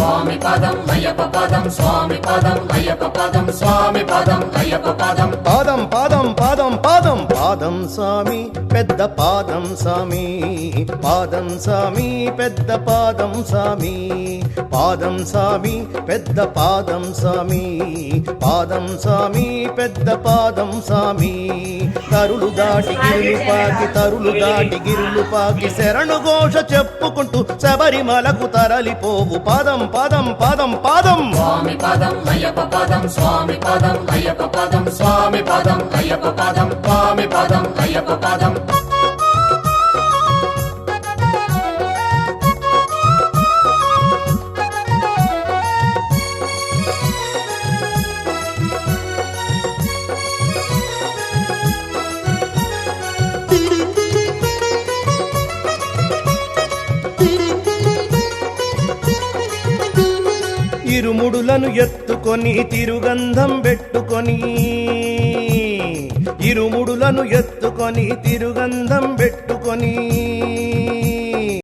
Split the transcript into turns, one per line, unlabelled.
స్వామి పదం అయ్యప్ప పదం స్వామి పదం అయ్యప్ప పదం స్వామి పదం అయ్యప్ప పదం
పాదం పాదం పాదం పాదం పాదం స్వామి పెద్ద పాదం స్వామి పాదం స్వామి పెద్ద పాదం స్వామి పాదం స్వామి పెద్ద పాదం స్వామి పాదం స్వామి పెద్ద పాదం స్వామి తరులు దాటి గిరులు పాకి తరులు దాటి గిరులు పాకి శరణు ఘోష చెప్పుకుంటూ శబరిమలకు తరలిపోవు పాదం పాదం పాదం పాదం
స్వామి పదం అయ్యప్ప పదం స్వామి పదం అయ్యప్ప పదం స్వామి పదం అయ్యప్ప పదం స్వామి పదం అయ్యప్ప పదం
ఇరుముడులను ఎత్తుకొని తిరుగంధం పెట్టుకొని ఇరుముడులను ఎత్తుకొని తిరుగంధం పెట్టుకొని